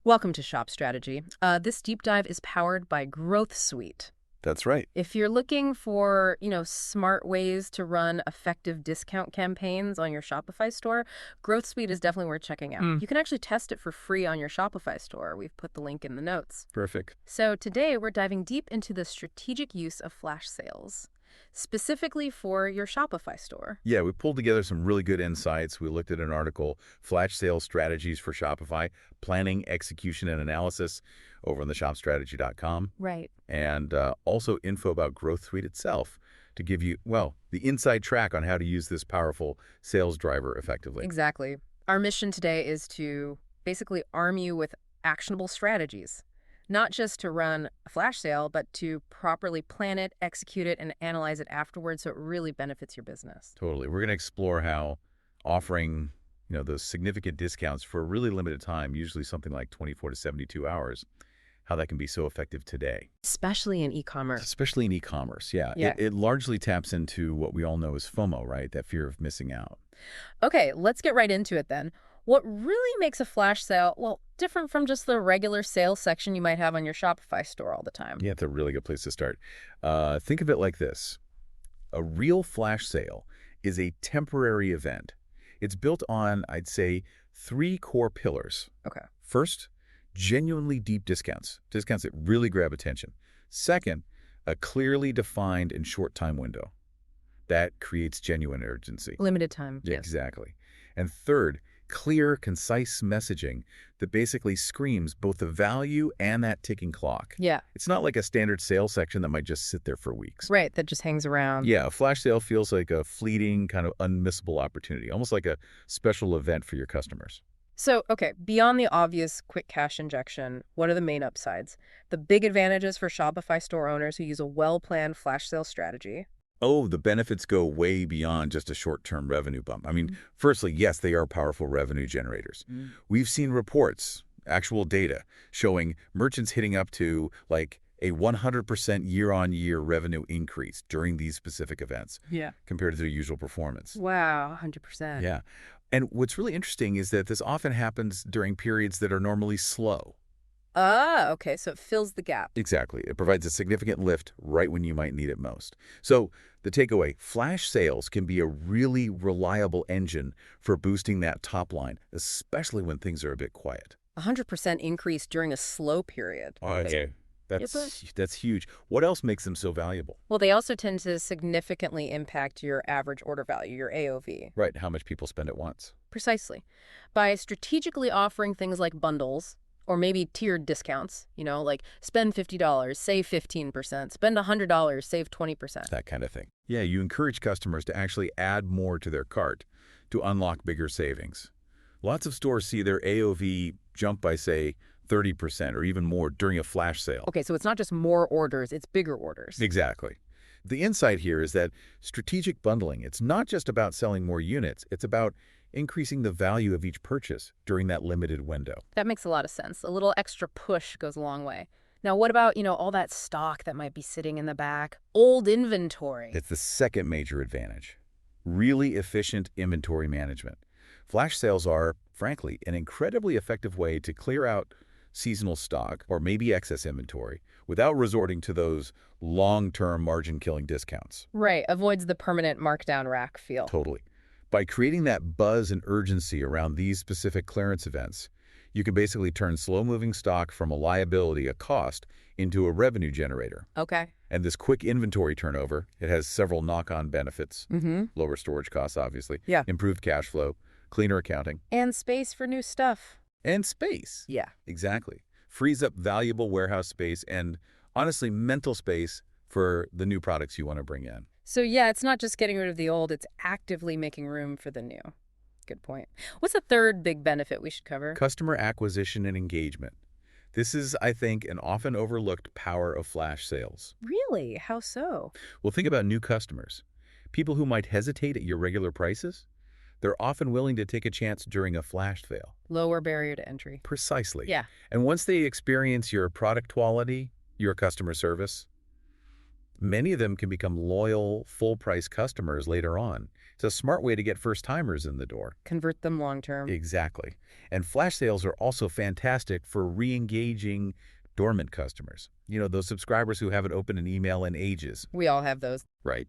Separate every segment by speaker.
Speaker 1: Welcome to Shop Strategy. This deep dive is powered by Growth Suite.
Speaker 2: That's right.
Speaker 1: If you're looking for, smart ways to run effective discount campaigns on your Shopify store, Growth Suite is definitely worth checking out. You can actually test it for free on your Shopify store. We've put the link in the notes.
Speaker 2: Perfect.
Speaker 1: So today we're diving deep into the strategic use of flash sales, specifically for your Shopify store.
Speaker 2: Yeah, we pulled together some really good insights. We looked at an article, Flash Sales Strategies for Shopify, Planning, Execution, and Analysis over on the shopstrategy.com.
Speaker 1: Right.
Speaker 2: And also info about Growth Suite itself to give you, well, the inside track on how to use this powerful sales driver effectively.
Speaker 1: Exactly. Our mission today is to basically arm you with actionable strategies, not just to run a flash sale, but to properly plan it, execute it, and analyze it afterwards so it really benefits your business.
Speaker 2: Totally. We're going to explore how offering, those significant discounts for a really limited time, usually something like 24 to 72 hours, how that can be so effective today.
Speaker 1: Especially in e-commerce.
Speaker 2: Especially in e-commerce, yeah.
Speaker 1: Yeah.
Speaker 2: It largely taps into what we all know as FOMO, right? That fear of missing out.
Speaker 1: Okay, let's get right into it then. What really makes a flash sale, well, different from just the regular sales section you might have on your Shopify store all the time?
Speaker 2: Yeah, it's a really good place to start. Think of it like this. A real flash sale is a temporary event. It's built on, I'd say, 3 core pillars.
Speaker 1: Okay.
Speaker 2: First, genuinely deep discounts that really grab attention. Second, a clearly defined and short time window. That creates genuine urgency.
Speaker 1: Limited time.
Speaker 2: Yeah,
Speaker 1: Yes.
Speaker 2: exactly. And third, clear, concise messaging that basically screams both the value and that ticking clock.
Speaker 1: Yeah.
Speaker 2: It's not like a standard sales section that might just sit there for weeks.
Speaker 1: Right, that just hangs around.
Speaker 2: Yeah, a flash sale feels like a fleeting, kind of unmissable opportunity, almost like a special event for your customers.
Speaker 1: So, okay, beyond the obvious quick cash injection, what are the main upsides? The big advantages for Shopify store owners who use a well-planned flash sale strategy.
Speaker 2: Oh, the benefits go way beyond just a short-term revenue bump. I mean, firstly, yes, they are powerful revenue generators. We've seen reports, actual data, showing merchants hitting up to like a 100% year-on-year revenue increase during these specific events compared to their usual performance.
Speaker 1: Wow, 100%.
Speaker 2: Yeah. And what's really interesting is that this often happens during periods that are normally slow.
Speaker 1: Ah, okay, so it fills the gap.
Speaker 2: Exactly. It provides a significant lift right when you might need it most. So the takeaway, flash sales can be a really reliable engine for boosting that top line, especially when things are a bit quiet.
Speaker 1: 100% increase during a slow period.
Speaker 2: Okay. That's huge. What else makes them so valuable?
Speaker 1: Well, they also tend to significantly impact your average order value, your AOV.
Speaker 2: Right, how much people spend at once.
Speaker 1: Precisely. By strategically offering things like bundles, or maybe tiered discounts, like spend $50, save 15%, spend $100, save 20%.
Speaker 2: That kind of thing. Yeah, you encourage customers to actually add more to their cart to unlock bigger savings. Lots of stores see their AOV jump by, say, 30% or even more during a flash sale.
Speaker 1: Okay, so it's not just more orders, it's bigger orders.
Speaker 2: Exactly. The insight here is that strategic bundling, it's not just about selling more units, it's about increasing the value of each purchase during that limited window.
Speaker 1: That makes a lot of sense. A little extra push goes a long way. Now, what about, all that stock that might be sitting in the back? Old inventory.
Speaker 2: It's the second major advantage. Really efficient inventory management. Flash sales are, frankly, an incredibly effective way to clear out seasonal stock or maybe excess inventory without resorting to those long-term margin-killing discounts.
Speaker 1: Right, avoids the permanent markdown rack feel.
Speaker 2: Totally. By creating that buzz and urgency around these specific clearance events, you can basically turn slow-moving stock from a liability, a cost, into a revenue generator.
Speaker 1: Okay.
Speaker 2: And this quick inventory turnover, it has several knock-on benefits. Lower storage costs, obviously.
Speaker 1: Yeah.
Speaker 2: Improved cash flow, cleaner accounting.
Speaker 1: And space for new stuff.
Speaker 2: And space.
Speaker 1: Yeah.
Speaker 2: Exactly. Frees up valuable warehouse space and, honestly, mental space for the new products you want to bring in.
Speaker 1: So yeah, it's not just getting rid of the old, it's actively making room for the new. Good point. What's the third big benefit we should cover?
Speaker 2: Customer acquisition and engagement. This is, I think, an often overlooked power of flash sales.
Speaker 1: Really? How so?
Speaker 2: Well, think about new customers. People who might hesitate at your regular prices. They're often willing to take a chance during a flash sale.
Speaker 1: Lower barrier to entry.
Speaker 2: Precisely.
Speaker 1: Yeah.
Speaker 2: And once they experience your product quality, your customer service, many of them can become loyal, full-price customers later on. It's a smart way to get first-timers in the door.
Speaker 1: Convert them long term.
Speaker 2: Exactly. And flash sales are also fantastic for re-engaging dormant customers. Those subscribers who haven't opened an email in ages.
Speaker 1: We all have those.
Speaker 2: Right.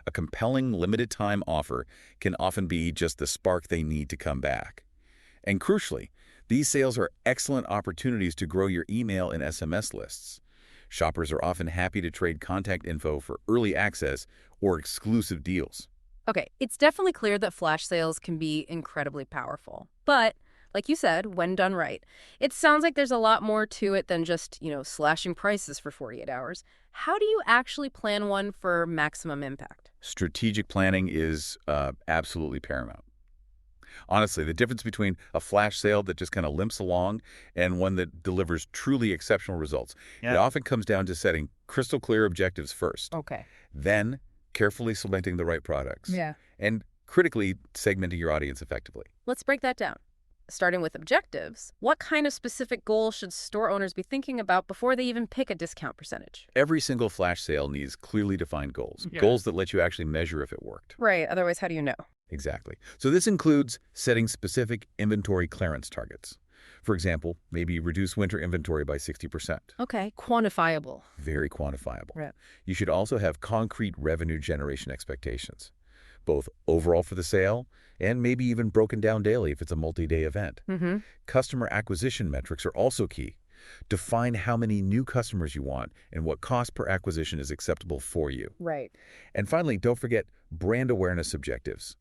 Speaker 2: A compelling limited-time offer can often be just the spark they need to come back. And crucially, these sales are excellent opportunities to grow your email and SMS lists. Shoppers are often happy to trade contact info for early access or exclusive deals.
Speaker 1: Okay, it's definitely clear that flash sales can be incredibly powerful. But, like you said, when done right, it sounds like there's a lot more to it than just, slashing prices for 48 hours. How do you actually plan one for maximum impact?
Speaker 2: Strategic planning is absolutely paramount. Honestly, the difference between a flash sale that just kind of limps along and one that delivers truly exceptional results, it often comes down to setting crystal clear objectives first.
Speaker 1: Okay.
Speaker 2: Then, carefully selecting the right products.
Speaker 1: Yeah.
Speaker 2: And critically segmenting your audience effectively.
Speaker 1: Let's break that down. Starting with objectives, what kind of specific goals should store owners be thinking about before they even pick a discount percentage?
Speaker 2: Every single flash sale needs clearly defined goals.
Speaker 1: Yeah.
Speaker 2: Goals that let you actually measure if it worked.
Speaker 1: Right, otherwise how do you know?
Speaker 2: Exactly. So this includes setting specific inventory clearance targets. For example, maybe reduce winter inventory by 60%.
Speaker 1: Okay, quantifiable.
Speaker 2: Very quantifiable.
Speaker 1: Right.
Speaker 2: You should also have concrete revenue generation expectations, both overall for the sale and maybe even broken down daily if it's a multi-day event.
Speaker 1: Mm-hmm.
Speaker 2: Customer acquisition metrics are also key. Define how many new customers you want and what cost per acquisition is acceptable for you.
Speaker 1: Right.
Speaker 2: And finally, don't forget brand awareness objectives.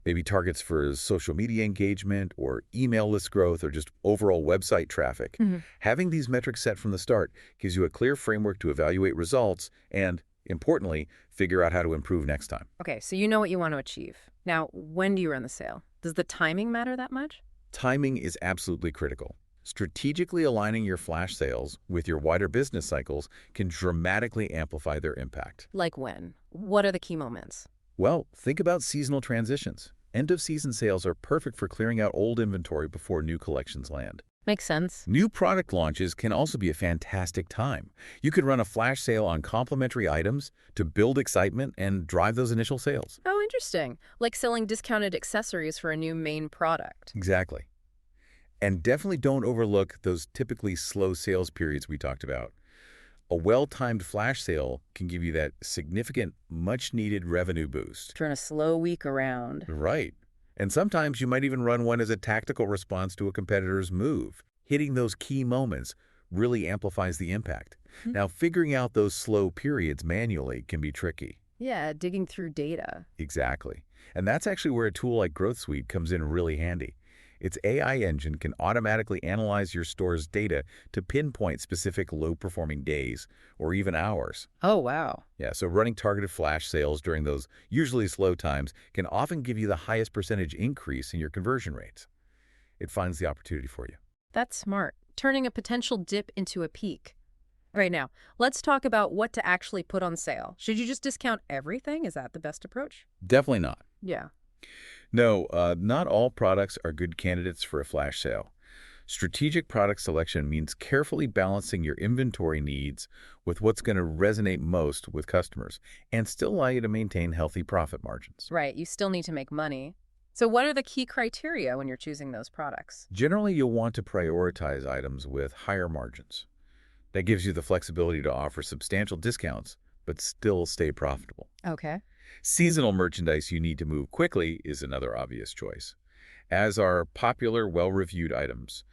Speaker 2: Maybe targets for social media engagement or email list growth or just overall website traffic.
Speaker 1: Mm-hmm.
Speaker 2: Having these metrics set from the start gives you a clear framework to evaluate results and, importantly, figure out how to improve next time.
Speaker 1: Okay, so you know what you want to achieve. Now, when do you run the sale? Does the timing matter that much?
Speaker 2: Timing is absolutely critical. Strategically aligning your flash sales with your wider business cycles can dramatically amplify their impact.
Speaker 1: Like when? What are the key moments?
Speaker 2: Well, think about seasonal transitions. End-of-season sales are perfect for clearing out old inventory before new collections land.
Speaker 1: Makes sense.
Speaker 2: New product launches can also be a fantastic time. You could run a flash sale on complementary items to build excitement and drive those initial sales.
Speaker 1: Oh, interesting. Like selling discounted accessories for a new main product.
Speaker 2: Exactly. And definitely don't overlook those typically slow sales periods we talked about. A well-timed flash sale can give you that significant, much-needed revenue boost.
Speaker 1: Turn a slow week around.
Speaker 2: Right. And sometimes you might even run one as a tactical response to a competitor's move. Hitting those key moments really amplifies the impact. Now, figuring out those slow periods manually can be tricky.
Speaker 1: Yeah, digging through data.
Speaker 2: Exactly. And that's actually where a tool like Growth Suite comes in really handy. Its AI engine can automatically analyze your store's data to pinpoint specific low-performing days or even hours.
Speaker 1: Oh, wow.
Speaker 2: Yeah, so running targeted flash sales during those usually slow times can often give you the highest percentage increase in your conversion rates. It finds the opportunity for you.
Speaker 1: That's smart. Turning a potential dip into a peak. All right, now, let's talk about what to actually put on sale. Should you just discount everything? Is that the best approach?
Speaker 2: Definitely not.
Speaker 1: Yeah.
Speaker 2: No, not all products are good candidates for a flash sale. Strategic product selection means carefully balancing your inventory needs with what's going to resonate most with customers and still allow you to maintain healthy profit margins.
Speaker 1: Right, you still need to make money. So what are the key criteria when you're choosing those products?
Speaker 2: Generally, you'll want to prioritize items with higher margins. That gives you the flexibility to offer substantial discounts, but still stay profitable.
Speaker 1: Okay.
Speaker 2: Seasonal merchandise you need to move quickly is another obvious choice, as are popular, well-reviewed items.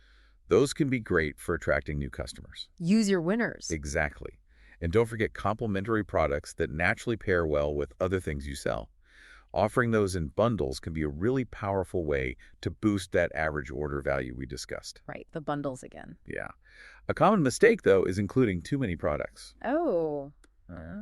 Speaker 2: Those can be great for attracting new customers.
Speaker 1: Use your winners.
Speaker 2: Exactly. And don't forget complementary products that naturally pair well with other things you sell. Offering those in bundles can be a really powerful way to boost that average order value we discussed.
Speaker 1: Right, the bundles again.
Speaker 2: Yeah. A common mistake, though, is including too many products.
Speaker 1: Oh,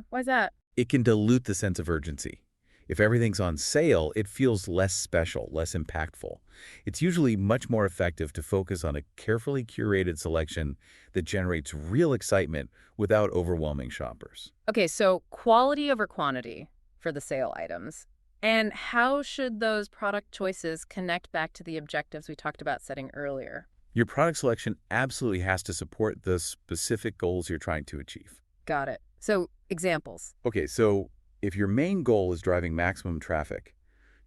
Speaker 1: why's that?
Speaker 2: It can dilute the sense of urgency. If everything's on sale, it feels less special, less impactful. It's usually much more effective to focus on a carefully curated selection that generates real excitement without overwhelming shoppers.
Speaker 1: Okay, so quality over quantity for the sale items. And how should those product choices connect back to the objectives we talked about setting earlier?
Speaker 2: Your product selection absolutely has to support the specific goals you're trying to achieve.
Speaker 1: Got it. So, examples.
Speaker 2: Okay, so if your main goal is driving maximum traffic,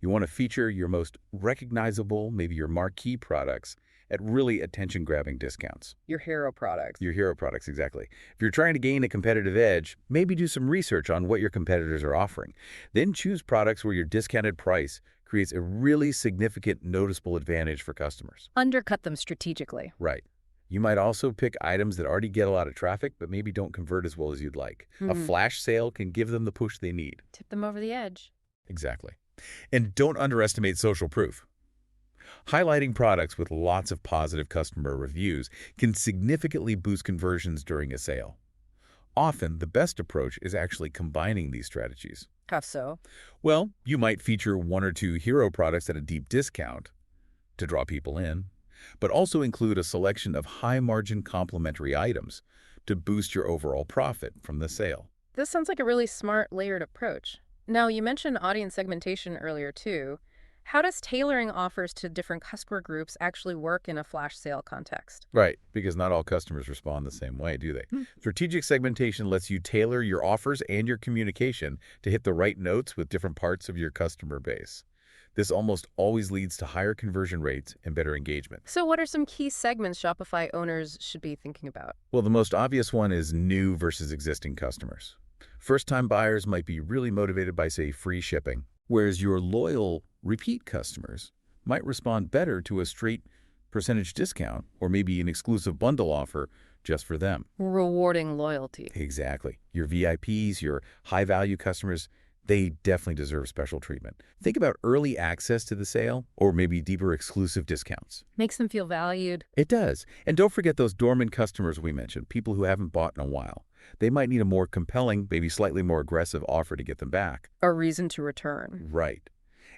Speaker 2: You want to feature your most recognizable, maybe your marquee products at really attention-grabbing discounts.
Speaker 1: Your hero products.
Speaker 2: Your hero products, exactly. If you're trying to gain a competitive edge, maybe do some research on what your competitors are offering. Then choose products where your discounted price creates a really significant, noticeable advantage for customers.
Speaker 1: Undercut them strategically.
Speaker 2: Right. You might also pick items that already get a lot of traffic, but maybe don't convert as well as you'd like. A flash sale can give them the push they need.
Speaker 1: Tip them over the edge.
Speaker 2: Exactly. And don't underestimate social proof. Highlighting products with lots of positive customer reviews can significantly boost conversions during a sale. Often, the best approach is actually combining these strategies.
Speaker 1: How so?
Speaker 2: Well, you might feature one or two hero products at a deep discount to draw people in, but also include a selection of high-margin complementary items to boost your overall profit from the sale.
Speaker 1: This sounds like a really smart, layered approach. Now, you mentioned audience segmentation earlier, too. How does tailoring offers to different customer groups actually work in a flash sale context?
Speaker 2: Right, because not all customers respond the same way, do they? Strategic segmentation lets you tailor your offers and your communication to hit the right notes with different parts of your customer base. This almost always leads to higher conversion rates and better engagement.
Speaker 1: So what are some key segments Shopify owners should be thinking about?
Speaker 2: Well, the most obvious one is new versus existing customers. First-time buyers might be really motivated by, say, free shipping, whereas your loyal repeat customers might respond better to a straight percentage discount or maybe an exclusive bundle offer just for them.
Speaker 1: Rewarding loyalty.
Speaker 2: Exactly. Your VIPs, your high-value customers, they definitely deserve special treatment. Think about early access to the sale or maybe deeper exclusive discounts.
Speaker 1: Makes them feel valued.
Speaker 2: It does. And don't forget those dormant customers we mentioned, people who haven't bought in a while. They might need a more compelling, maybe slightly more aggressive offer to get them back.
Speaker 1: A reason to return.
Speaker 2: Right.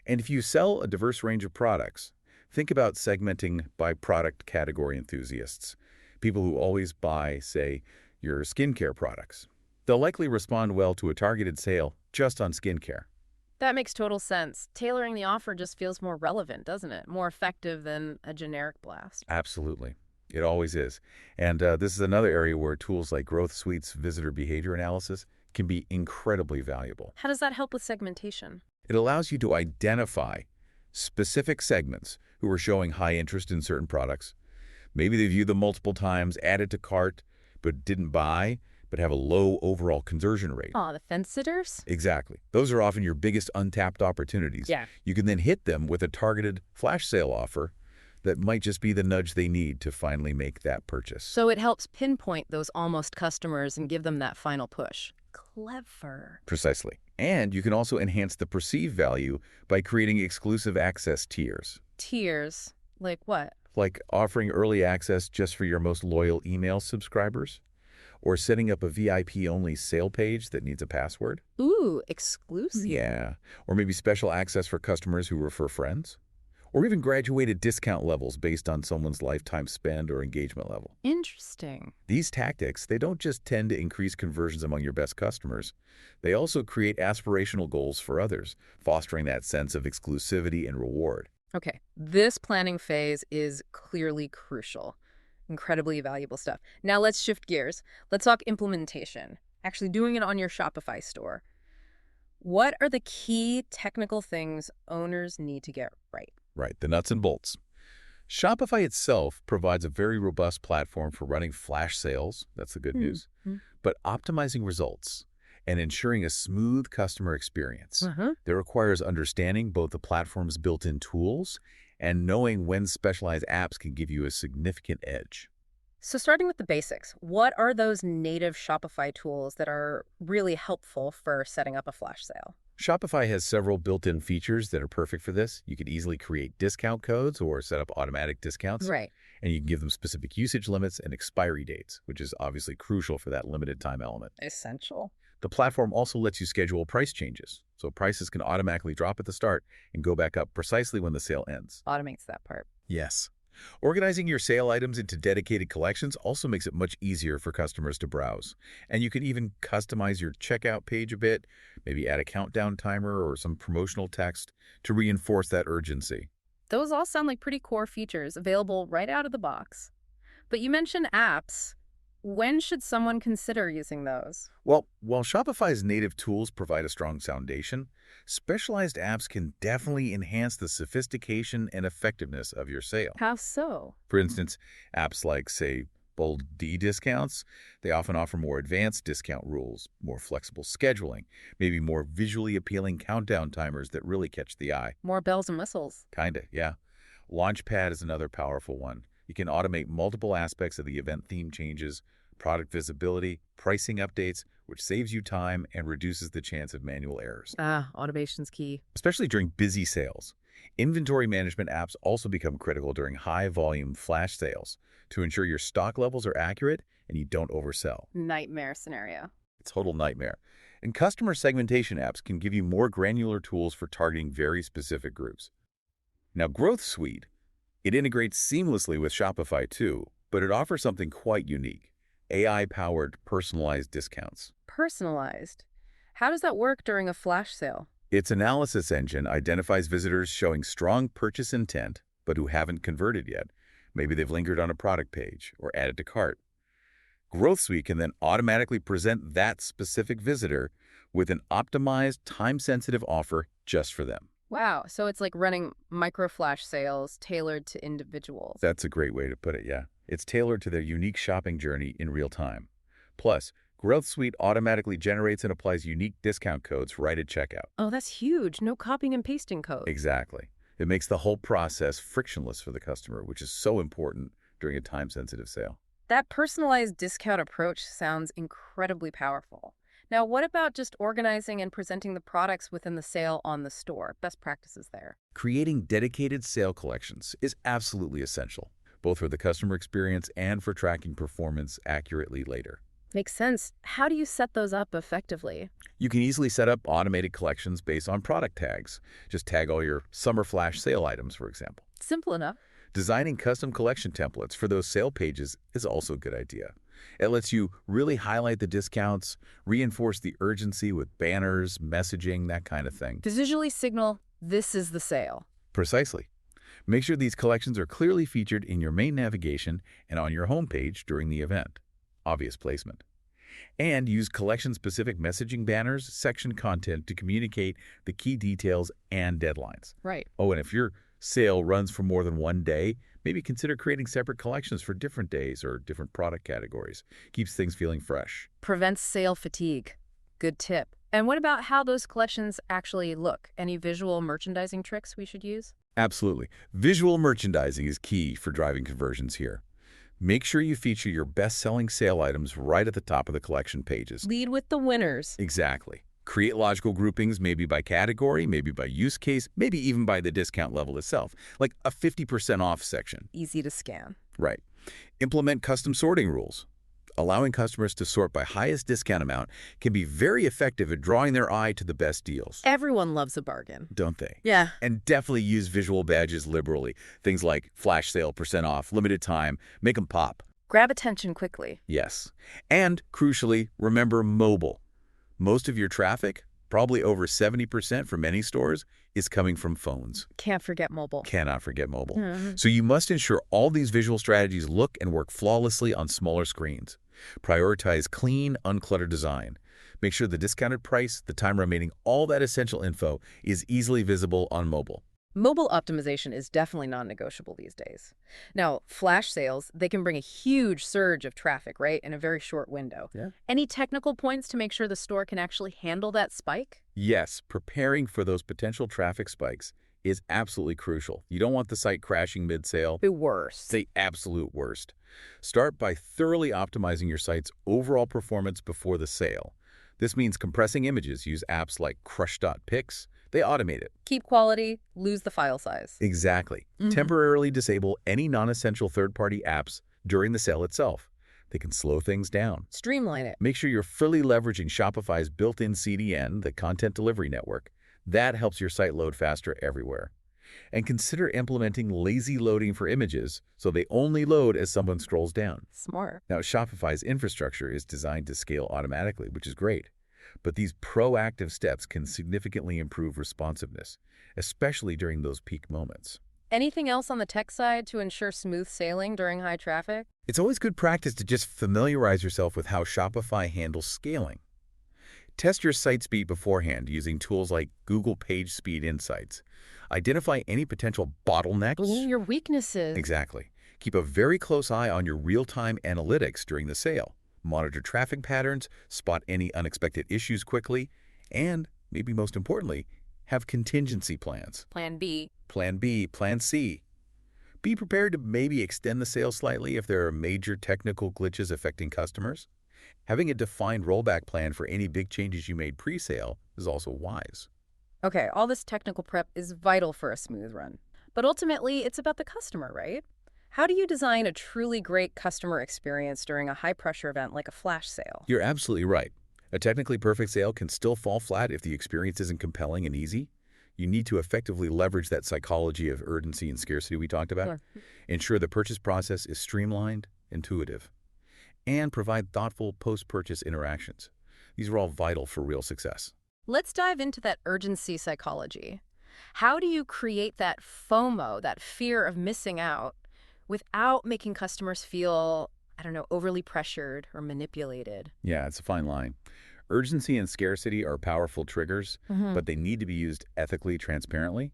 Speaker 2: And if you sell a diverse range of products, think about segmenting by product category enthusiasts. People who always buy, say, your skincare products. They'll likely respond well to a targeted sale just on skincare.
Speaker 1: That makes total sense. Tailoring the offer just feels more relevant, doesn't it? More effective than a generic blast.
Speaker 2: Absolutely. It always is. And this is another area where tools like Growth Suite's visitor behavior analysis can be incredibly valuable.
Speaker 1: How does that help with segmentation?
Speaker 2: It allows you to identify specific segments who are showing high interest in certain products. Maybe they viewed them multiple times, added to cart, but didn't buy, but have a low overall conversion rate.
Speaker 1: Oh, the fence sitters?
Speaker 2: Exactly. Those are often your biggest untapped opportunities.
Speaker 1: Yeah.
Speaker 2: You can then hit them with a targeted flash sale offer that might just be the nudge they need to finally make that purchase.
Speaker 1: So it helps pinpoint those almost customers and give them that final push. Clever.
Speaker 2: Precisely. And you can also enhance the perceived value by creating exclusive access tiers.
Speaker 1: Tiers? Like what?
Speaker 2: Like offering early access just for your most loyal email subscribers, or setting up a VIP-only sale page that needs a password.
Speaker 1: Ooh, exclusive.
Speaker 2: Yeah. Or maybe special access for customers who refer friends. Or even graduated discount levels based on someone's lifetime spend or engagement level.
Speaker 1: Interesting.
Speaker 2: These tactics, they don't just tend to increase conversions among your best customers. They also create aspirational goals for others, fostering that sense of exclusivity and reward.
Speaker 1: Okay, this planning phase is clearly crucial. Incredibly valuable stuff. Now let's shift gears. Let's talk implementation. Actually doing it on your Shopify store. What are the key technical things owners need to get right?
Speaker 2: Right, the nuts and bolts. Shopify itself provides a very robust platform for running flash sales. That's the good news. But optimizing results and ensuring a smooth customer experience. That requires understanding both the platform's built-in tools and knowing when specialized apps can give you a significant edge.
Speaker 1: So starting with the basics, what are those native Shopify tools that are really helpful for setting up a flash sale?
Speaker 2: Shopify has several built-in features that are perfect for this. You can easily create discount codes or set up automatic discounts.
Speaker 1: Right.
Speaker 2: And you can give them specific usage limits and expiry dates, which is obviously crucial for that limited time element.
Speaker 1: Essential.
Speaker 2: The platform also lets you schedule price changes, so prices can automatically drop at the start and go back up precisely when the sale ends.
Speaker 1: Automates that part.
Speaker 2: Yes. Organizing your sale items into dedicated collections also makes it much easier for customers to browse. And you can even customize your checkout page a bit, maybe add a countdown timer or some promotional text to reinforce that urgency.
Speaker 1: Those all sound like pretty core features available right out of the box. But you mentioned apps. When should someone consider using those?
Speaker 2: Well, while Shopify's native tools provide a strong foundation, specialized apps can definitely enhance the sophistication and effectiveness of your sale.
Speaker 1: How so?
Speaker 2: For instance, apps like, say, Bold D discounts, they often offer more advanced discount rules, more flexible scheduling, maybe more visually appealing countdown timers that really catch the eye.
Speaker 1: More bells and whistles.
Speaker 2: Kinda, yeah. Launchpad is another powerful one. You can automate multiple aspects of the event theme changes, product visibility, pricing updates, which saves you time and reduces the chance of manual errors,
Speaker 1: Automation's key.
Speaker 2: especially during busy sales. Inventory management apps also become critical during high-volume flash sales to ensure your stock levels are accurate and you don't oversell.
Speaker 1: Nightmare scenario.
Speaker 2: Total nightmare. And customer segmentation apps can give you more granular tools for targeting very specific groups. Now, Growth Suite, it integrates seamlessly with Shopify too, but it offers something quite unique: AI-powered personalized discounts.
Speaker 1: Personalized. How does that work during a flash sale?
Speaker 2: Its analysis engine identifies visitors showing strong purchase intent, but who haven't converted yet. Maybe they've lingered on a product page or added to cart. Growth Suite can then automatically present that specific visitor with an optimized, time-sensitive offer just for them.
Speaker 1: Wow, so it's like running micro flash sales tailored to individuals.
Speaker 2: That's a great way to put it, yeah. It's tailored to their unique shopping journey in real time. Plus, Growth Suite automatically generates and applies unique discount codes right at checkout.
Speaker 1: Oh, that's huge. No copying and pasting code.
Speaker 2: Exactly. It makes the whole process frictionless for the customer, which is so important during a time-sensitive sale.
Speaker 1: That personalized discount approach sounds incredibly powerful. Now, what about just organizing and presenting the products within the sale on the store? Best practices there.
Speaker 2: Creating dedicated sale collections is absolutely essential, both for the customer experience and for tracking performance accurately later.
Speaker 1: Makes sense. How do you set those up effectively?
Speaker 2: You can easily set up automated collections based on product tags. Just tag all your summer flash sale items, for example.
Speaker 1: Simple enough.
Speaker 2: Designing custom collection templates for those sale pages is also a good idea. It lets you really highlight the discounts, reinforce the urgency with banners, messaging, that kind of thing.
Speaker 1: To visually signal, this is the sale.
Speaker 2: Precisely. Make sure these collections are clearly featured in your main navigation and on your homepage during the event. Obvious placement. And use collection-specific messaging banners, section content to communicate the key details and deadlines.
Speaker 1: Right.
Speaker 2: Oh, and if your sale runs for more than one day, maybe consider creating separate collections for different days or different product categories. Keeps things feeling fresh.
Speaker 1: Prevents sale fatigue. Good tip. And what about how those collections actually look? Any visual merchandising tricks we should use?
Speaker 2: Absolutely. Visual merchandising is key for driving conversions here. Make sure you feature your best-selling sale items right at the top of the collection pages.
Speaker 1: Lead with the winners.
Speaker 2: Exactly. Create logical groupings, maybe by category, maybe by use case, maybe even by the discount level itself, like a 50% off section.
Speaker 1: Easy to scan.
Speaker 2: Right. Implement custom sorting rules. Allowing customers to sort by highest discount amount can be very effective at drawing their eye to the best deals.
Speaker 1: Everyone loves a bargain.
Speaker 2: Don't they?
Speaker 1: Yeah.
Speaker 2: And definitely use visual badges liberally. Things like flash sale, percent off, limited time. Make them pop.
Speaker 1: Grab attention quickly.
Speaker 2: Yes. And crucially, remember mobile. Most of your traffic, probably over 70% for many stores, is coming from phones.
Speaker 1: Can't forget mobile.
Speaker 2: Cannot forget mobile. So you must ensure all these visual strategies look and work flawlessly on smaller screens. Prioritize clean, uncluttered design. Make sure the discounted price, the time remaining, all that essential info is easily visible on mobile.
Speaker 1: Mobile optimization is definitely non-negotiable these days. Now, flash sales, they can bring a huge surge of traffic, right, in a very short window.
Speaker 2: Yeah.
Speaker 1: Any technical points to make sure the store can actually handle that spike?
Speaker 2: Yes, preparing for those potential traffic spikes is absolutely crucial. You don't want the site crashing mid-sale.
Speaker 1: The worst.
Speaker 2: The absolute worst. Start by thoroughly optimizing your site's overall performance before the sale. This means compressing images. Use apps like Crush.pics. They automate it.
Speaker 1: Keep quality, lose the file size.
Speaker 2: Exactly. Temporarily disable any non-essential third-party apps during the sale itself. They can slow things down.
Speaker 1: Streamline it.
Speaker 2: Make sure you're fully leveraging Shopify's built-in CDN, the Content Delivery Network. That helps your site load faster everywhere. And consider implementing lazy loading for images so they only load as someone scrolls down.
Speaker 1: Smart.
Speaker 2: Now, Shopify's infrastructure is designed to scale automatically, which is great. But these proactive steps can significantly improve responsiveness, especially during those peak moments.
Speaker 1: Anything else on the tech side to ensure smooth sailing during high traffic?
Speaker 2: It's always good practice to just familiarize yourself with how Shopify handles scaling. Test your site speed beforehand using tools like Google Page Speed Insights. Identify any potential bottlenecks.
Speaker 1: Your weaknesses.
Speaker 2: Exactly. Keep a very close eye on your real-time analytics during the sale. Monitor traffic patterns, spot any unexpected issues quickly, and, maybe most importantly, have contingency plans.
Speaker 1: Plan B.
Speaker 2: Plan B, Plan C. Be prepared to maybe extend the sale slightly if there are major technical glitches affecting customers. Having a defined rollback plan for any big changes you made pre-sale is also wise.
Speaker 1: Okay, all this technical prep is vital for a smooth run. But ultimately, it's about the customer, right? How do you design a truly great customer experience during a high-pressure event like a flash sale?
Speaker 2: You're absolutely right. A technically perfect sale can still fall flat if the experience isn't compelling and easy. You need to effectively leverage that psychology of urgency and scarcity we talked about.
Speaker 1: Sure.
Speaker 2: Ensure the purchase process is streamlined, intuitive, and provide thoughtful post-purchase interactions. These are all vital for real success.
Speaker 1: Let's dive into that urgency psychology. How do you create that FOMO, that fear of missing out, without making customers feel, I don't know, overly pressured or manipulated?
Speaker 2: Yeah, it's a fine line. Urgency and scarcity are powerful triggers,
Speaker 1: Mm-hmm.
Speaker 2: but they need to be used ethically, transparently.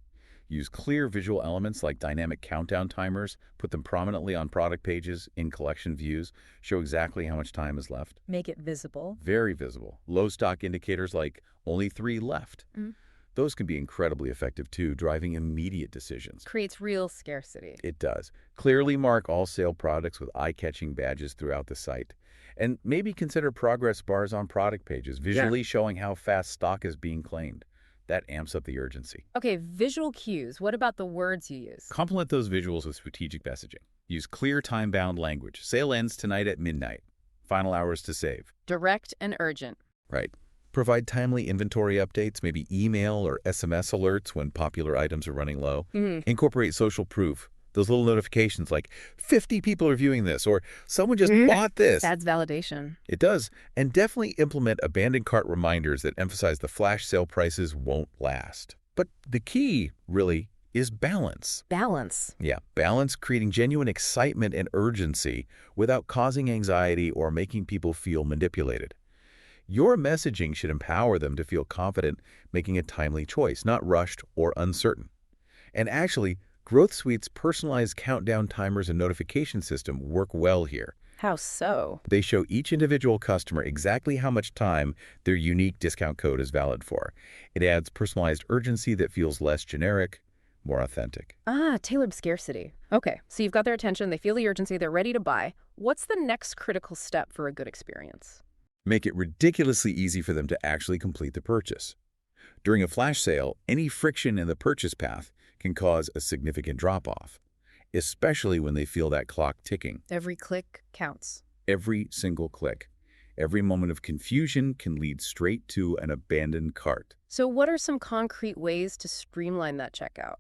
Speaker 2: Use clear visual elements like dynamic countdown timers, put them prominently on product pages, in collection views, show exactly how much time is left.
Speaker 1: Make it visible.
Speaker 2: Very visible. Low stock indicators like only 3 left.
Speaker 1: Mm.
Speaker 2: Those can be incredibly effective too, driving immediate decisions.
Speaker 1: Creates real scarcity.
Speaker 2: It does. Clearly mark all sale products with eye-catching badges throughout the site. And maybe consider progress bars on product pages, visually showing how fast stock is being claimed. That amps up the urgency.
Speaker 1: Okay, visual cues. What about the words you use?
Speaker 2: Complement those visuals with strategic messaging. Use clear time-bound language. Sale ends tonight at midnight. Final hours to save.
Speaker 1: Direct and urgent.
Speaker 2: Right. Provide timely inventory updates, maybe email or SMS alerts when popular items are running low.
Speaker 1: Mm-hmm.
Speaker 2: Incorporate social proof. Those little notifications like 50 people are viewing this or someone just bought this.
Speaker 1: Adds validation.
Speaker 2: It does. And definitely implement abandoned cart reminders that emphasize the flash sale prices won't last. But the key, really, is balance.
Speaker 1: Balance.
Speaker 2: Yeah, balance, creating genuine excitement and urgency without causing anxiety or making people feel manipulated. Your messaging should empower them to feel confident making a timely choice, not rushed or uncertain. And actually, Growth Suite's personalized countdown timers and notification system work well here.
Speaker 1: How so?
Speaker 2: They show each individual customer exactly how much time their unique discount code is valid for. It adds personalized urgency that feels less generic, more authentic.
Speaker 1: Ah, tailored scarcity. Okay, so you've got their attention, they feel the urgency, they're ready to buy. What's the next critical step for a good experience?
Speaker 2: Make it ridiculously easy for them to actually complete the purchase. During a flash sale, any friction in the purchase path can cause a significant drop-off, especially when they feel that clock ticking.
Speaker 1: Every click counts.
Speaker 2: Every single click. Every moment of confusion can lead straight to an abandoned cart.
Speaker 1: So what are some concrete ways to streamline that checkout?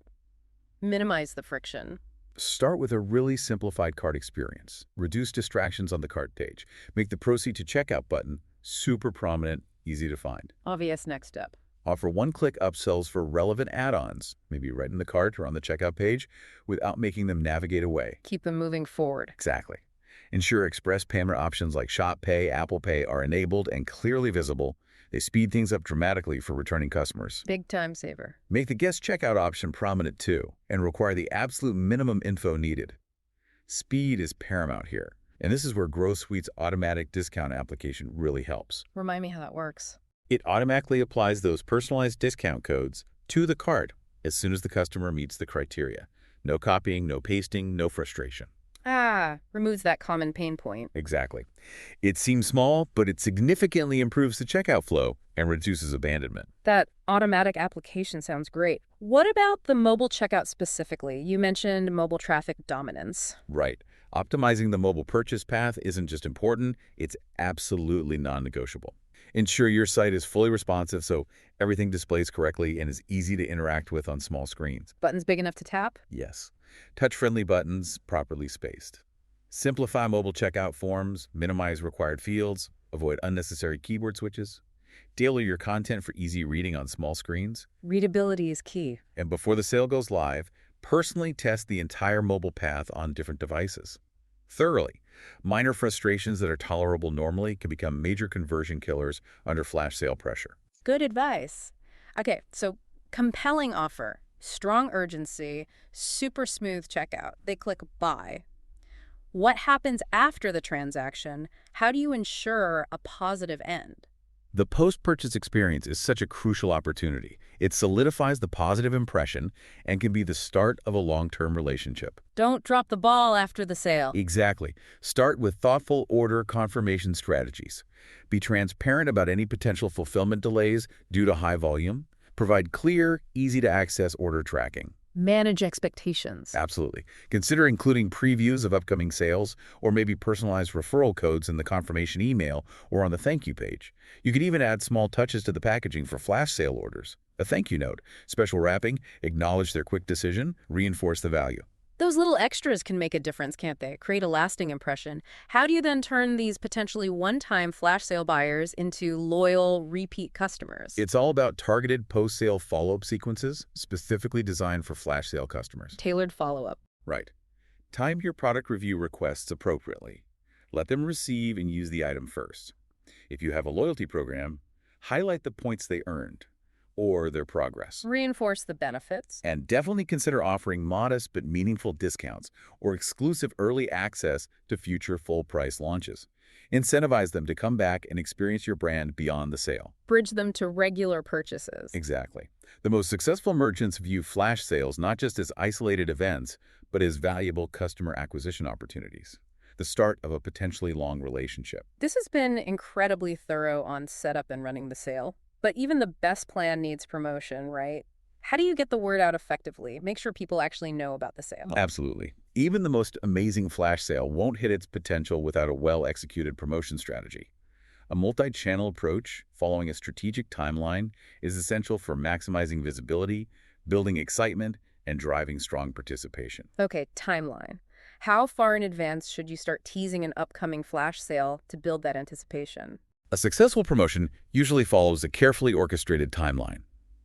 Speaker 1: Minimize the friction.
Speaker 2: Start with a really simplified cart experience. Reduce distractions on the cart page. Make the Proceed to Checkout button super prominent, easy to find.
Speaker 1: Obvious next step.
Speaker 2: Offer one-click upsells for relevant add-ons, maybe right in the cart or on the checkout page, without making them navigate away.
Speaker 1: Keep them moving forward.
Speaker 2: Exactly. Ensure express payment options like Shop Pay, Apple Pay are enabled and clearly visible. They speed things up dramatically for returning customers.
Speaker 1: Big time saver.
Speaker 2: Make the guest checkout option prominent too, and require the absolute minimum info needed. Speed is paramount here, and this is where Growth Suite's automatic discount application really helps.
Speaker 1: Remind me how that works.
Speaker 2: It automatically applies those personalized discount codes to the cart as soon as the customer meets the criteria. No copying, no pasting, no frustration.
Speaker 1: Ah, removes that common pain point.
Speaker 2: Exactly. It seems small, but it significantly improves the checkout flow and reduces abandonment.
Speaker 1: That automatic application sounds great. What about the mobile checkout specifically? You mentioned mobile traffic dominance.
Speaker 2: Right. Optimizing the mobile purchase path isn't just important, it's absolutely non-negotiable. Ensure your site is fully responsive so everything displays correctly and is easy to interact with on small screens.
Speaker 1: Buttons big enough to tap?
Speaker 2: Yes. Touch-friendly buttons, properly spaced. Simplify mobile checkout forms, minimize required fields, avoid unnecessary keyboard switches. Tailor your content for easy reading on small screens.
Speaker 1: Readability is key.
Speaker 2: And before the sale goes live, Personally test the entire mobile path on different devices. Thoroughly. Minor frustrations that are tolerable normally can become major conversion killers under flash sale pressure.
Speaker 1: Good advice. Okay, so compelling offer, strong urgency, super smooth checkout. They click buy. What happens after the transaction? How do you ensure a positive end?
Speaker 2: The post-purchase experience is such a crucial opportunity. It solidifies the positive impression and can be the start of a long-term relationship.
Speaker 1: Don't drop the ball after the sale.
Speaker 2: Exactly. Start with thoughtful order confirmation strategies. Be transparent about any potential fulfillment delays due to high volume. Provide clear, easy-to-access order tracking.
Speaker 1: Manage expectations.
Speaker 2: Absolutely. Consider including previews of upcoming sales or maybe personalized referral codes in the confirmation email or on the thank you page. You could even add small touches to the packaging for flash sale orders. A thank you note, special wrapping, acknowledge their quick decision, reinforce the value.
Speaker 1: Those little extras can make a difference, can't they? Create a lasting impression. How do you then turn these potentially one-time flash sale buyers into loyal, repeat customers?
Speaker 2: It's all about targeted post-sale follow-up sequences specifically designed for flash sale customers.
Speaker 1: Tailored follow-up.
Speaker 2: Right. Time your product review requests appropriately. Let them receive and use the item first. If you have a loyalty program, highlight the points they earned or their progress.
Speaker 1: Reinforce the benefits.
Speaker 2: And definitely consider offering modest but meaningful discounts or exclusive early access to future full-price launches. Incentivize them to come back and experience your brand beyond the sale.
Speaker 1: Bridge them to regular purchases.
Speaker 2: Exactly. The most successful merchants view flash sales not just as isolated events, but as valuable customer acquisition opportunities. The start of a potentially long relationship.
Speaker 1: This has been incredibly thorough on setup and running the sale. But even the best plan needs promotion, right? How do you get the word out effectively? Make sure people actually know about the sale.
Speaker 2: Absolutely. Even the most amazing flash sale won't hit its potential without a well-executed promotion strategy. A multi-channel approach, following a strategic timeline, is essential for maximizing visibility, building excitement, and driving strong participation.
Speaker 1: Okay, timeline. How far in advance should you start teasing an upcoming flash sale to build that anticipation?
Speaker 2: A successful promotion usually follows a carefully orchestrated timeline.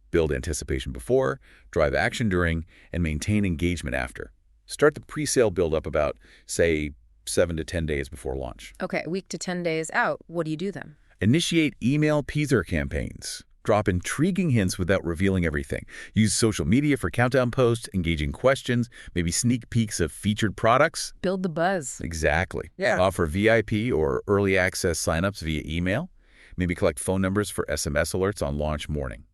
Speaker 2: Build anticipation before, drive action during, and maintain engagement after. Start the pre-sale build-up about, say, 7 to 10 days before launch.
Speaker 1: Okay, a week to 10 days out. What do you do then?
Speaker 2: Initiate email teaser campaigns. Drop intriguing hints without revealing everything. Use social media for countdown posts, engaging questions, maybe sneak peeks of featured products.
Speaker 1: Build the buzz.
Speaker 2: Exactly.
Speaker 1: Yeah.
Speaker 2: Offer VIP or early access signups via email. Maybe collect phone numbers for SMS alerts on launch morning.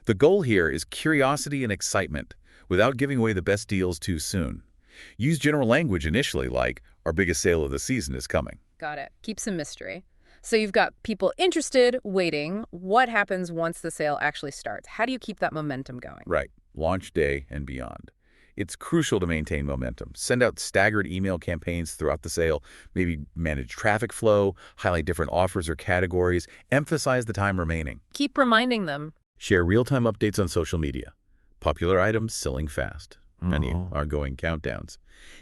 Speaker 2: The goal here is curiosity and excitement without giving away the best deals too soon. Use general language initially like, our biggest sale of the season is coming.
Speaker 1: Got it. Keep some mystery. So you've got people interested, waiting. What happens once the sale actually starts? How do you keep that momentum going?
Speaker 2: Right. Launch day and beyond. It's crucial to maintain momentum. Send out staggered email campaigns throughout the sale. Maybe manage traffic flow, highlight different offers or categories, emphasize the time remaining.
Speaker 1: Keep reminding them.
Speaker 2: Share real-time updates on social media. Popular items selling fast. Many ongoing countdowns.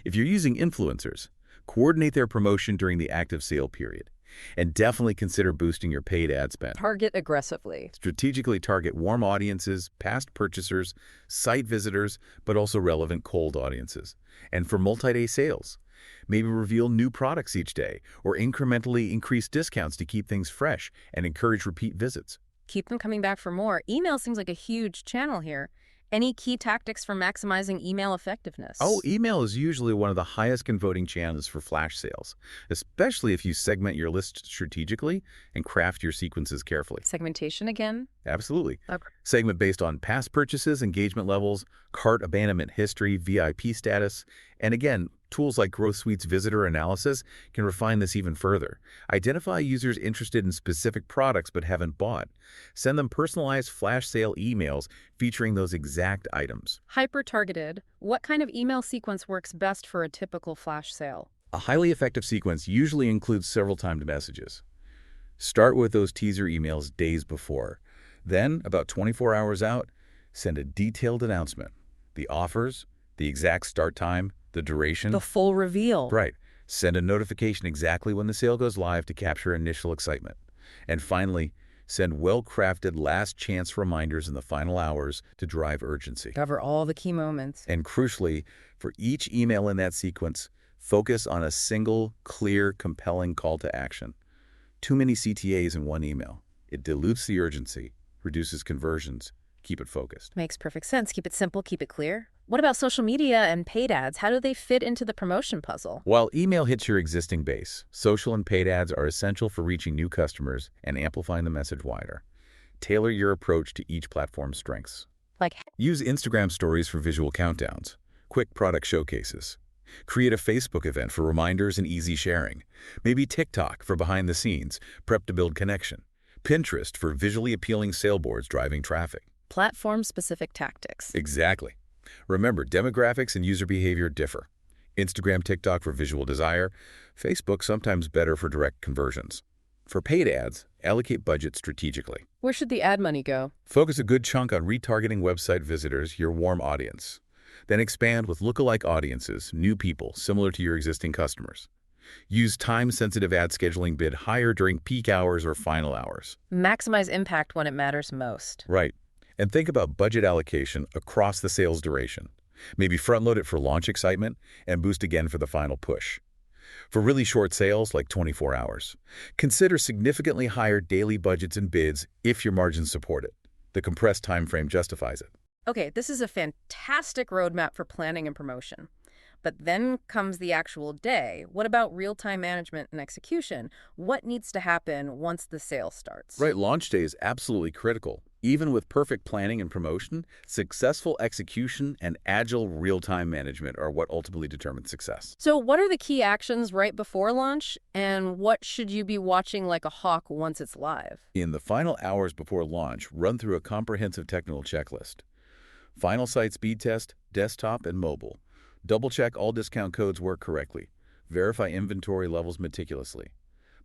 Speaker 2: If you're using influencers, coordinate their promotion during the active sale period. And definitely consider boosting your paid ad spend.
Speaker 1: Target aggressively.
Speaker 2: Strategically target warm audiences, past purchasers, site visitors, but also relevant cold audiences. And for multi-day sales, maybe reveal new products each day or incrementally increase discounts to keep things fresh and encourage repeat visits.
Speaker 1: Keep them coming back for more. Email seems like a huge channel here. Any key tactics for maximizing email effectiveness?
Speaker 2: Oh, email is usually one of the highest converting channels for flash sales, especially if you segment your list strategically and craft your sequences carefully.
Speaker 1: Segmentation again?
Speaker 2: Absolutely.
Speaker 1: Okay.
Speaker 2: Segment based on past purchases, engagement levels, cart abandonment history, VIP status, and again, tools like Growth Suite's visitor analysis can refine this even further. Identify users interested in specific products but haven't bought. Send them personalized flash sale emails featuring those exact items.
Speaker 1: Hyper-targeted. What kind of email sequence works best for a typical flash sale?
Speaker 2: A highly effective sequence usually includes several timed messages. Start with those teaser emails days before. Then, about 24 hours out, send a detailed announcement. The offers, the exact start time, the duration.
Speaker 1: The full reveal.
Speaker 2: Right. Send a notification exactly when the sale goes live to capture initial excitement. And finally, Send well-crafted last-chance reminders in the final hours to drive urgency.
Speaker 1: Cover all the key moments.
Speaker 2: And crucially, for each email in that sequence, focus on a single, clear, compelling call to action. Too many CTAs in one email. It dilutes the urgency, reduces conversions. Keep it focused.
Speaker 1: Makes perfect sense. Keep it simple, keep it clear. What about social media and paid ads? How do they fit into the promotion puzzle?
Speaker 2: While email hits your existing base, social and paid ads are essential for reaching new customers and amplifying the message wider. Tailor your approach to each platform's strengths.
Speaker 1: Like,
Speaker 2: Use Instagram stories for visual countdowns, quick product showcases. Create a Facebook event for reminders and easy sharing. Maybe TikTok for behind the scenes, prep to build connection. Pinterest for visually appealing sale boards driving traffic.
Speaker 1: platform-specific tactics.
Speaker 2: Exactly. Remember, demographics and user behavior differ. Instagram, TikTok for visual desire. Facebook sometimes better for direct conversions. For paid ads, allocate budget strategically.
Speaker 1: Where should the ad money go?
Speaker 2: Focus a good chunk on retargeting website visitors, your warm audience. Then expand with lookalike audiences, new people, similar to your existing customers. Use time-sensitive ad scheduling bid higher during peak hours or final hours.
Speaker 1: Maximize impact when it matters most.
Speaker 2: Right. And think about budget allocation across the sales duration. Maybe front-load it for launch excitement and boost again for the final push. For really short sales, like 24 hours, consider significantly higher daily budgets and bids if your margins support it. The compressed time frame justifies it.
Speaker 1: Okay, this is a fantastic roadmap for planning and promotion. But then comes the actual day. What about real-time management and execution? What needs to happen once the sale starts?
Speaker 2: Right, launch day is absolutely critical. Even with perfect planning and promotion, successful execution and agile real-time management are what ultimately determine success.
Speaker 1: So what are the key actions right before launch, and what should you be watching like a hawk once it's live?
Speaker 2: In the final hours before launch, run through a comprehensive technical checklist. Final site speed test, desktop, and mobile. Double-check all discount codes work correctly. Verify inventory levels meticulously.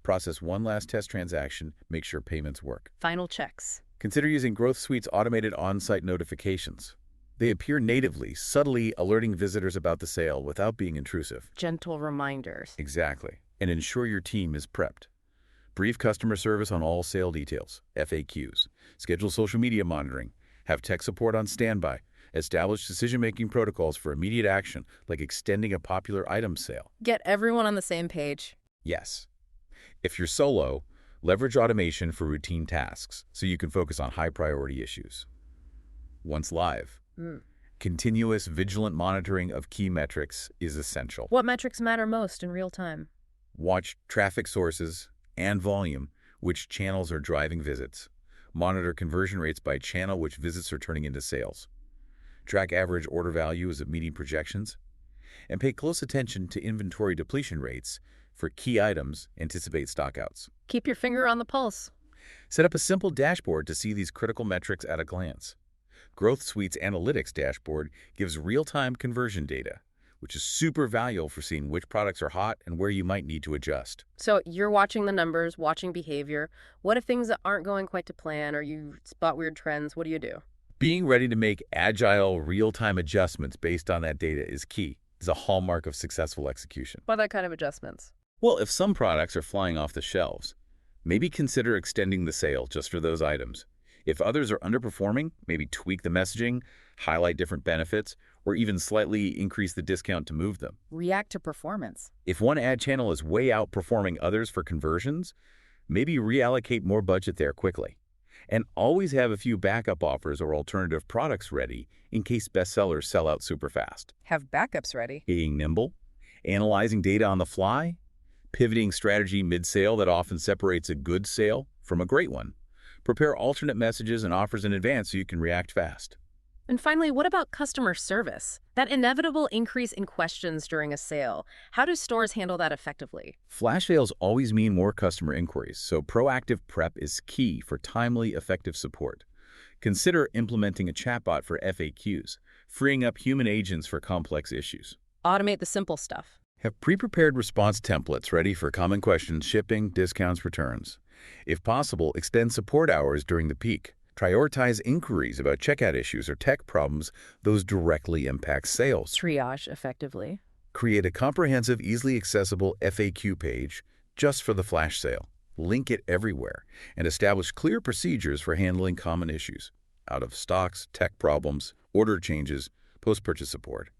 Speaker 2: Process one last test transaction, make sure payments work.
Speaker 1: Final checks.
Speaker 2: Consider using Growth Suite's automated on-site notifications. They appear natively, subtly alerting visitors about the sale without being intrusive.
Speaker 1: Gentle reminders.
Speaker 2: Exactly. And ensure your team is prepped. Brief customer service on all sale details, FAQs. Schedule social media monitoring. Have tech support on standby. Establish decision-making protocols for immediate action, like extending a popular item sale.
Speaker 1: Get everyone on the same page.
Speaker 2: Yes. If you're solo, leverage automation for routine tasks so you can focus on high-priority issues. Once live, continuous vigilant monitoring of key metrics is essential.
Speaker 1: What metrics matter most in real time?
Speaker 2: Watch traffic sources and volume, which channels are driving visits. Monitor conversion rates by channel, which visits are turning into sales. Track average order value as it meeting projections. And pay close attention to inventory depletion rates. For key items, anticipate stockouts.
Speaker 1: Keep your finger on the pulse.
Speaker 2: Set up a simple dashboard to see these critical metrics at a glance. Growth Suite's Analytics dashboard gives real-time conversion data, which is super valuable for seeing which products are hot and where you might need to adjust.
Speaker 1: So you're watching the numbers, watching behavior. What if things aren't going quite to plan or you spot weird trends? What do you do?
Speaker 2: Being ready to make agile, real-time adjustments based on that data is key. It's a hallmark of successful execution.
Speaker 1: What kind of adjustments?
Speaker 2: Well, if some products are flying off the shelves, maybe consider extending the sale just for those items. If others are underperforming, maybe tweak the messaging, highlight different benefits, or even slightly increase the discount to move them.
Speaker 1: React to performance.
Speaker 2: If one ad channel is way outperforming others for conversions, maybe reallocate more budget there quickly. And always have a few backup offers or alternative products ready in case bestsellers sell out super fast.
Speaker 1: Have backups ready.
Speaker 2: Being nimble, analyzing data on the fly, pivoting strategy mid-sale that often separates a good sale from a great one. Prepare alternate messages and offers in advance so you can react fast.
Speaker 1: And finally, what about customer service? That inevitable increase in questions during a sale. How do stores handle that effectively?
Speaker 2: Flash sales always mean more customer inquiries, so proactive prep is key for timely, effective support. Consider implementing a chatbot for FAQs, freeing up human agents for complex issues.
Speaker 1: Automate the simple stuff.
Speaker 2: Have pre-prepared response templates ready for common questions, shipping, discounts, returns. If possible, extend support hours during the peak. Prioritize inquiries about checkout issues or tech problems. Those directly impact sales.
Speaker 1: Triage effectively.
Speaker 2: Create a comprehensive, easily accessible FAQ page just for the flash sale. link it everywhere, and establish clear procedures for handling common issues. Out of stocks, tech problems, order changes, post-purchase support.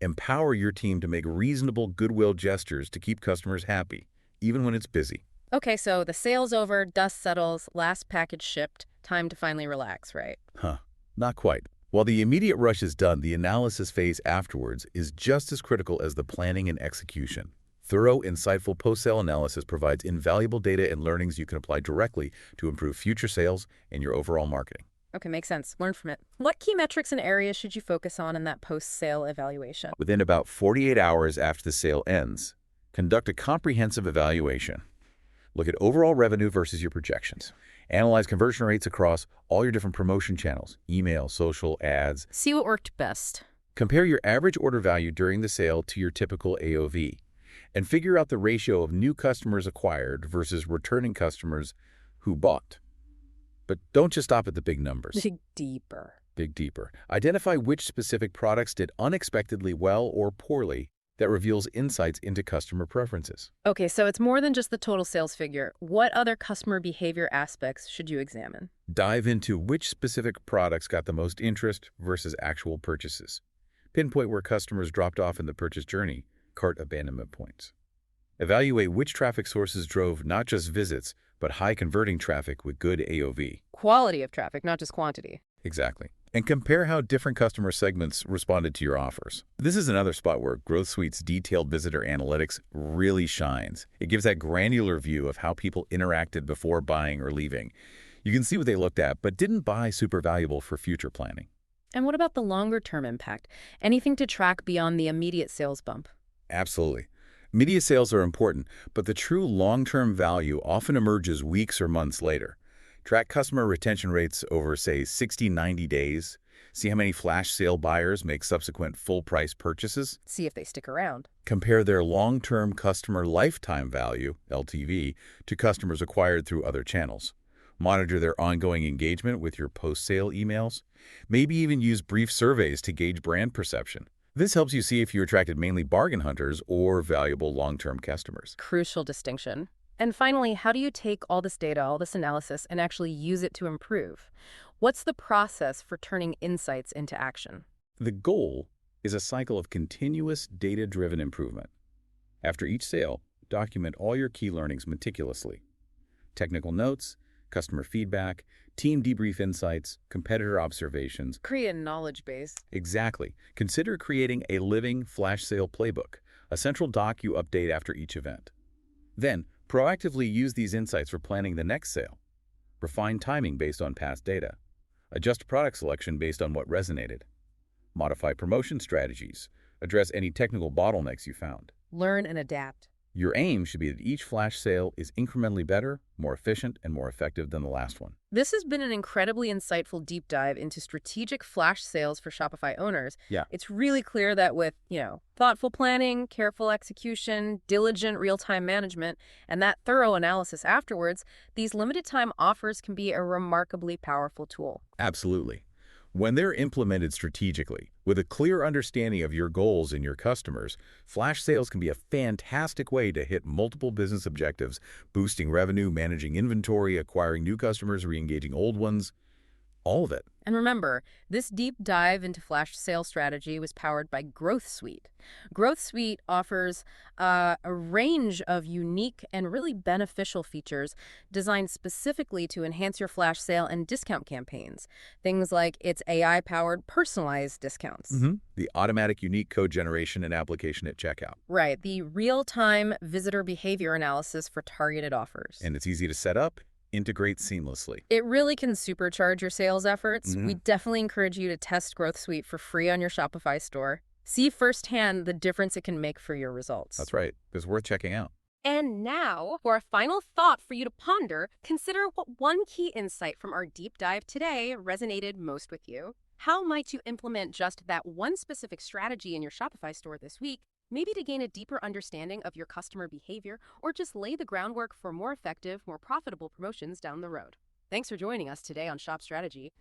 Speaker 2: Empower your team to make reasonable goodwill gestures to keep customers happy, even when it's busy.
Speaker 1: Okay, so the sale's over, dust settles, last package shipped, time to finally relax, right?
Speaker 2: Huh, not quite. While the immediate rush is done, the analysis phase afterwards is just as critical as the planning and execution. Thorough, insightful post-sale analysis provides invaluable data and learnings you can apply directly to improve future sales and your overall marketing.
Speaker 1: Okay, makes sense. Learn from it. What key metrics and areas should you focus on in that post-sale evaluation?
Speaker 2: Within about 48 hours after the sale ends, conduct a comprehensive evaluation. Look at overall revenue versus your projections. Analyze conversion rates across all your different promotion channels, email, social, ads.
Speaker 1: See what worked best.
Speaker 2: Compare your average order value during the sale to your typical AOV, and figure out the ratio of new customers acquired versus returning customers who bought. But don't just stop at the big numbers.
Speaker 1: Dig deeper.
Speaker 2: Dig deeper. Identify which specific products did unexpectedly well or poorly. That reveals insights into customer preferences.
Speaker 1: Okay, so it's more than just the total sales figure. What other customer behavior aspects should you examine?
Speaker 2: Dive into which specific products got the most interest versus actual purchases. Pinpoint where customers dropped off in the purchase journey, cart abandonment points. Evaluate which traffic sources drove not just visits, but high-converting traffic with good AOV.
Speaker 1: Quality of traffic, not just quantity.
Speaker 2: Exactly. And compare how different customer segments responded to your offers. This is another spot where Growth Suite's detailed visitor analytics really shines. It gives that granular view of how people interacted before buying or leaving. You can see what they looked at, but didn't buy super valuable for future planning.
Speaker 1: And what about the longer-term impact? Anything to track beyond the immediate sales bump?
Speaker 2: Absolutely. Media sales are important, but the true long-term value often emerges weeks or months later. Track customer retention rates over, say, 60, 90 days. See how many flash sale buyers make subsequent full-price purchases.
Speaker 1: See if they stick around.
Speaker 2: Compare their long-term customer lifetime value, LTV, to customers acquired through other channels. Monitor their ongoing engagement with your post-sale emails. Maybe even use brief surveys to gauge brand perception. This helps you see if you attracted mainly bargain hunters or valuable long-term customers.
Speaker 1: Crucial distinction. And finally, how do you take all this data, all this analysis, and actually use it to improve? What's the process for turning insights into action?
Speaker 2: The goal is a cycle of continuous data-driven improvement. After each sale, document all your key learnings meticulously. Technical notes, customer feedback, team debrief insights, competitor observations.
Speaker 1: Create a knowledge base.
Speaker 2: Exactly. Consider creating a living flash sale playbook, a central doc you update after each event. Then, proactively use these insights for planning the next sale. Refine timing based on past data. Adjust product selection based on what resonated. Modify promotion strategies. Address any technical bottlenecks you found.
Speaker 1: Learn and adapt.
Speaker 2: Your aim should be that each flash sale is incrementally better, more efficient, and more effective than the last one.
Speaker 1: This has been an incredibly insightful deep dive into strategic flash sales for Shopify owners.
Speaker 2: Yeah.
Speaker 1: It's really clear that with, thoughtful planning, careful execution, diligent real-time management, and that thorough analysis afterwards, these limited-time offers can be a remarkably powerful tool.
Speaker 2: Absolutely. When they're implemented strategically, with a clear understanding of your goals and your customers, flash sales can be a fantastic way to hit multiple business objectives, boosting revenue, managing inventory, acquiring new customers, re-engaging old ones, all of it.
Speaker 1: And remember, this deep dive into flash sale strategy was powered by Growth Suite. Growth Suite offers a range of unique and really beneficial features designed specifically to enhance your flash sale and discount campaigns. Things like its AI-powered personalized discounts.
Speaker 2: The automatic unique code generation and application at checkout.
Speaker 1: Right, the real-time visitor behavior analysis for targeted offers.
Speaker 2: And it's easy to set up. Integrate seamlessly.
Speaker 1: It really can supercharge your sales efforts. We definitely encourage you to test Growth Suite for free on your Shopify store. See firsthand the difference it can make for your results.
Speaker 2: That's right. It's worth checking out.
Speaker 1: And now, for a final thought for you to ponder, consider what one key insight from our deep dive today resonated most with you. How might you implement just that one specific strategy in your Shopify store this week? Maybe to gain a deeper understanding of your customer behavior, or just lay the groundwork for more effective, more profitable promotions down the road. Thanks for joining us today on Shop Strategy.